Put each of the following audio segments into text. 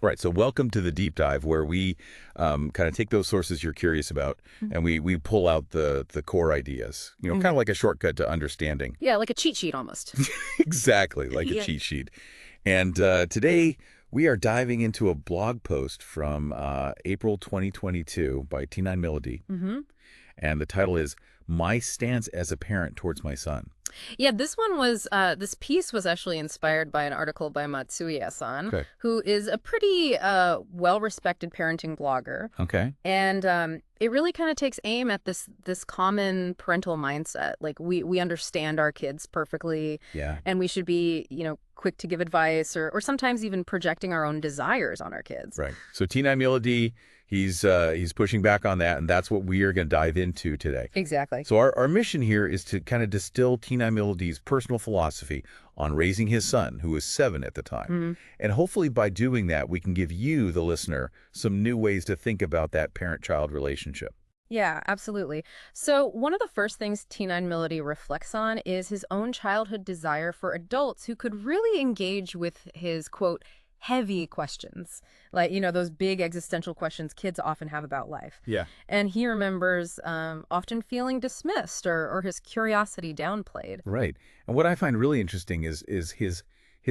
Right. So welcome to the deep dive where we kind of take those sources you're curious about and we pull out the core ideas, kind of like a shortcut to understanding. Yeah, like a cheat sheet almost. Exactly, like a Yeah. cheat sheet. And today we are diving into a blog post from April 2022 by T9 Melody. hmm And the title is My Stance as a Parent Towards My Son. Yeah, this piece was actually inspired by an article by Matsui-san, Okay. who is a pretty well-respected parenting blogger. Okay. And it really kind of takes aim at this common parental mindset. Like we understand our kids perfectly, Yeah. and we should be, quick to give advice or sometimes even projecting our own desires on our kids. Right. So T9 Melody, he's pushing back on that, and that's what we are going to dive into today. Exactly. So our mission here is to kind of distill T9 Melody's personal philosophy on raising his son, who was 7 at the time. And hopefully by doing that, we can give you, the listener, some new ways to think about that parent-child relationship. Yeah, absolutely. So one of the first things T9 Melody reflects on is his own childhood desire for adults who could really engage with his, quote, heavy questions, like, those big existential questions kids often have about life. Yeah. And he remembers often feeling dismissed or his curiosity downplayed. Right. And what I find really interesting is his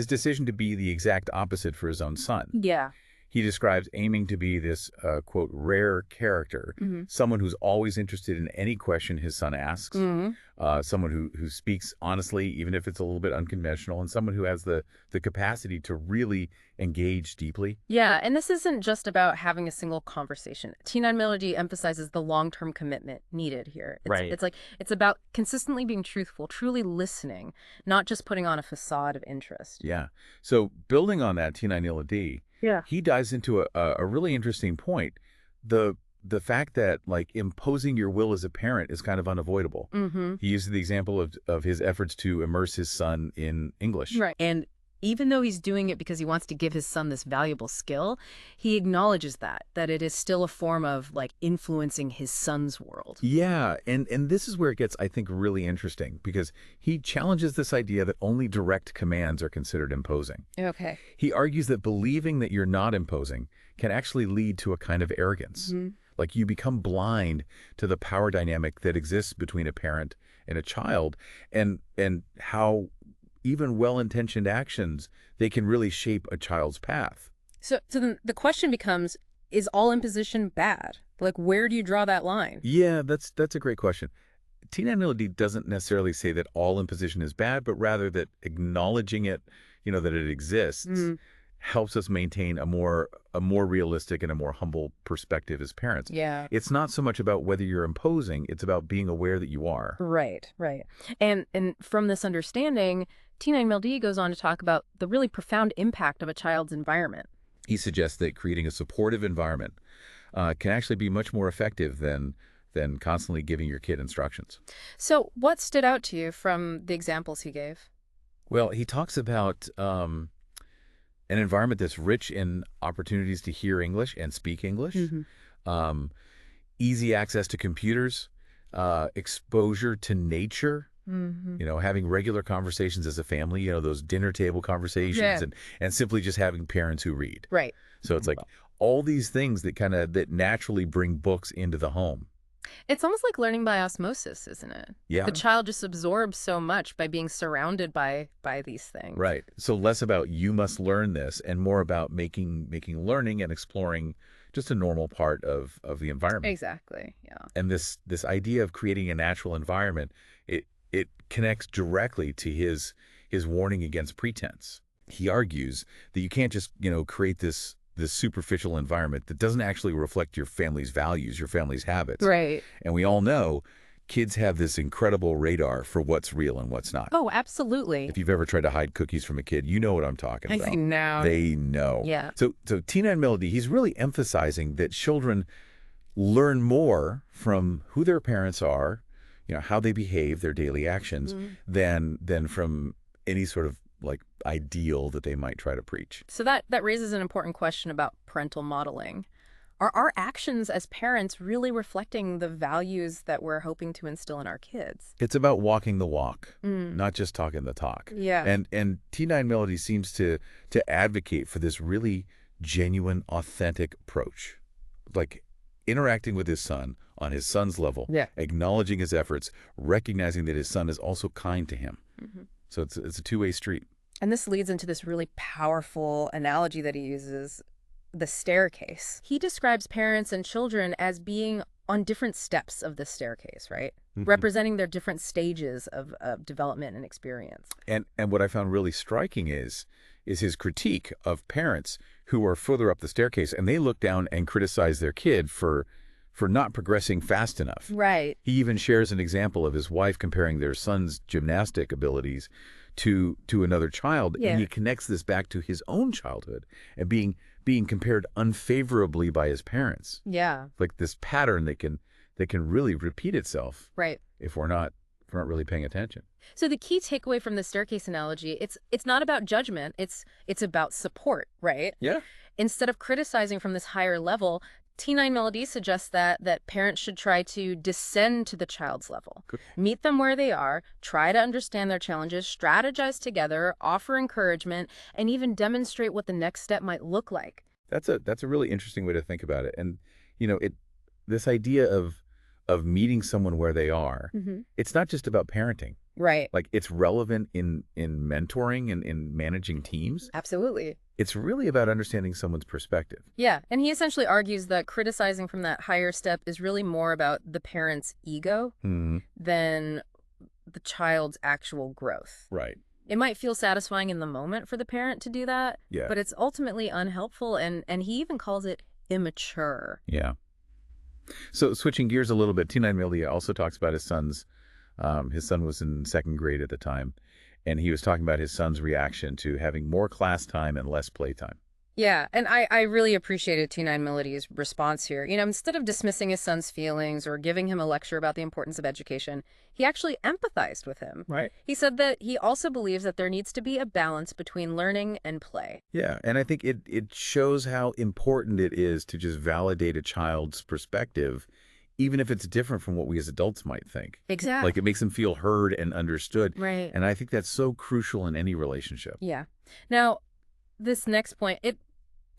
decision to be the exact opposite for his own son. Yeah. He describes aiming to be this, quote, rare character, someone who's always interested in any question his son asks, someone who speaks honestly, even if it's a little bit unconventional, and someone who has the capacity to really engage deeply. Yeah, and this isn't just about having a single conversation. T9 Melody emphasizes the long-term commitment needed here. Right. It's about consistently being truthful, truly listening, not just putting on a facade of interest. Yeah. So building on that, T9 Melody, Yeah. he dives into a really interesting point. The fact that, like, imposing your will as a parent is kind of unavoidable. He uses the example of his efforts to immerse his son in English. Right. And even though he's doing it because he wants to give his son this valuable skill, he acknowledges that it is still a form of, like, influencing his son's world. Yeah, and this is where it gets, I think, really interesting, because he challenges this idea that only direct commands are considered imposing. Okay. He argues that believing that you're not imposing can actually lead to a kind of arrogance. Like, you become blind to the power dynamic that exists between a parent and a child, and how even well-intentioned actions, they can really shape a child's path. So then the question becomes, is all imposition bad? Like, where do you draw that line? Yeah, that's a great question. T9 Melody doesn't necessarily say that all imposition is bad, but rather that acknowledging it, that it exists, helps us maintain a more realistic and a more humble perspective as parents. Yeah. It's not so much about whether you're imposing, it's about being aware that you are. Right. And from this understanding, T9 Melody goes on to talk about the really profound impact of a child's environment. He suggests that creating a supportive environment can actually be much more effective than constantly giving your kid instructions. So what stood out to you from the examples he gave? Well, he talks about an environment that's rich in opportunities to hear English and speak English, easy access to computers, exposure to nature, having regular conversations as a family, those dinner table conversations, and simply just having parents who read. Right. So it's like all these things that naturally bring books into the home. It's almost like learning by osmosis, isn't it? Yeah. The child just absorbs so much by being surrounded by these things. Right. So less about you must learn this and more about making learning and exploring just a normal part of the environment. Exactly. Yeah. And this idea of creating a natural environment, it connects directly to his warning against pretense. He argues that you can't just, create this superficial environment that doesn't actually reflect your family's values, your family's habits. Right. And we all know kids have this incredible radar for what's real and what's not. Oh, absolutely. If you've ever tried to hide cookies from a kid, you know what I'm talking about. I know. They know. Yeah. So T9 Melody, he's really emphasizing that children learn more from who their parents are, how they behave, their daily actions, than from any sort of like ideal that they might try to preach. So that raises an important question about parental modeling. Are our actions as parents really reflecting the values that we're hoping to instill in our kids? It's about walking the walk, not just talking the talk. Yeah. And T9 Melody seems to advocate for this really genuine, authentic approach. Like interacting with his son on his son's level, Yeah. acknowledging his efforts, recognizing that his son is also kind to him. Hmm. So it's a two-way street. And this leads into this really powerful analogy that he uses, the staircase. He describes parents and children as being on different steps of the staircase, right? Representing their different stages of development and experience. And what I found really striking is his critique of parents who are further up the staircase, and they look down and criticize their kid for not progressing fast enough. Right. He even shares an example of his wife comparing their son's gymnastic abilities to another child, Yeah. and he connects this back to his own childhood and being compared unfavorably by his parents. Yeah. Like this pattern that can really repeat itself Right. if we're not really paying attention. So the key takeaway from the staircase analogy, it's not about judgment, it's about support, right? Yeah. Instead of criticizing from this higher level, T9 Melody suggests that parents should try to descend to the child's level. Good. Meet them where they are, try to understand their challenges, strategize together, offer encouragement, and even demonstrate what the next step might look like. That's a really interesting way to think about it. And this idea of meeting someone where they are, it's not just about parenting. Right. Like it's relevant in mentoring and in managing teams. Absolutely. It's really about understanding someone's perspective. Yeah, and he essentially argues that criticizing from that higher step is really more about the parent's ego than the child's actual growth. Right. It might feel satisfying in the moment for the parent to do that, Yeah. but it's ultimately unhelpful, and he even calls it immature. Yeah. So switching gears a little bit, T9 Melia also talks about his son was in second grade at the time, and he was talking about his son's reaction to having more class time and less playtime. Yeah, and I really appreciated T9 Melody's response here. Instead of dismissing his son's feelings or giving him a lecture about the importance of education, he actually empathized with him. Right. He said that he also believes that there needs to be a balance between learning and play. Yeah, and I think it shows how important it is to just validate a child's perspective, even if it's different from what we as adults might think. Exactly. Like it makes them feel heard and understood. Right. And I think that's so crucial in any relationship. Yeah. Now, this next point,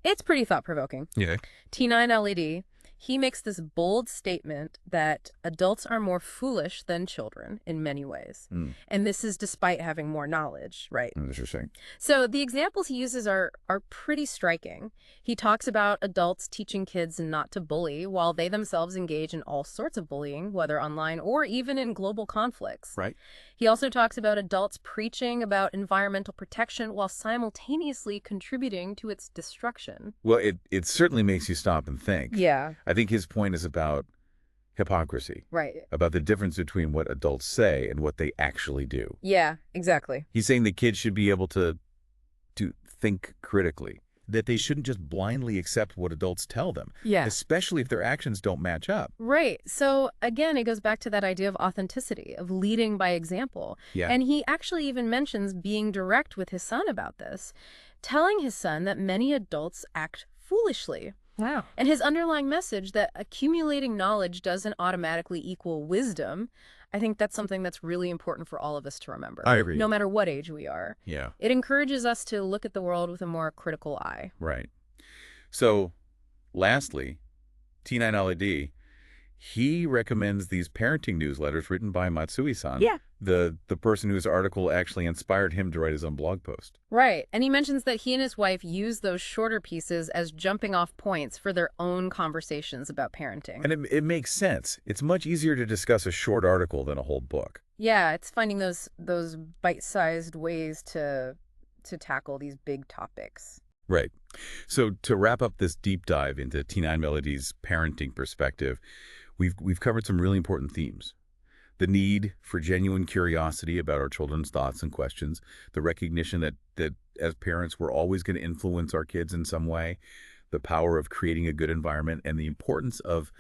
it's pretty thought-provoking. Yeah. T9 LED, he makes this bold statement that adults are more foolish than children in many ways. And this is despite having more knowledge, right? Interesting. So the examples he uses are pretty striking. He talks about adults teaching kids not to bully while they themselves engage in all sorts of bullying, whether online or even in global conflicts. Right. He also talks about adults preaching about environmental protection while simultaneously contributing to its destruction. Well, it certainly makes you stop and think. Yeah. I think his point is about hypocrisy, Right. about the difference between what adults say and what they actually do. Yeah, exactly. He's saying that kids should be able to think critically, that they shouldn't just blindly accept what adults tell them, Yeah. especially if their actions don't match up. Right. So again, it goes back to that idea of authenticity, of leading by example. Yeah. And he actually even mentions being direct with his son about this, telling his son that many adults act foolishly. Wow. And his underlying message that accumulating knowledge doesn't automatically equal wisdom, I think that's something that's really important for all of us to remember. I agree. No matter what age we are. Yeah. It encourages us to look at the world with a more critical eye. Right. So, lastly, T9 LED, he recommends these parenting newsletters written by Matsui-san, Yeah. the person whose article actually inspired him to write his own blog post. Right. And he mentions that he and his wife use those shorter pieces as jumping off points for their own conversations about parenting. And it makes sense. It's much easier to discuss a short article than a whole book. Yeah, it's finding those bite-sized ways to tackle these big topics. Right. So to wrap up this deep dive into T9 Melody's parenting perspective, we've covered some really important themes. The need for genuine curiosity about our children's thoughts and questions, the recognition that as parents we're always going to influence our kids in some way, the power of creating a good environment, and the importance of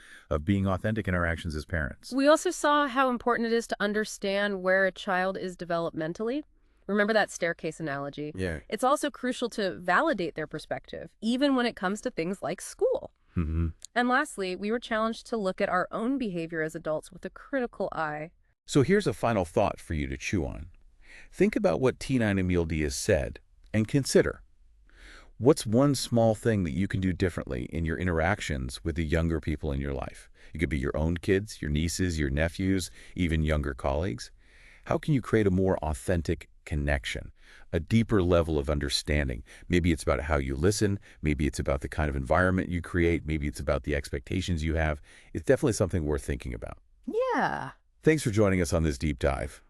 being authentic in our actions as parents. We also saw how important it is to understand where a child is developmentally. Remember that staircase analogy? Yeah. It's also crucial to validate their perspective, even when it comes to things like school. Mm-hmm. And lastly, we were challenged to look at our own behavior as adults with a critical eye. So here's a final thought for you to chew on. Think about what T9 Emil D has said and consider, What's one small thing that you can do differently in your interactions with the younger people in your life? It could be your own kids, your nieces, your nephews, even younger colleagues. How can you create a more authentic connection, a deeper level of understanding? Maybe it's about how you listen. Maybe it's about the kind of environment you create. Maybe it's about the expectations you have. It's definitely something worth thinking about. Yeah. Thanks for joining us on this deep dive.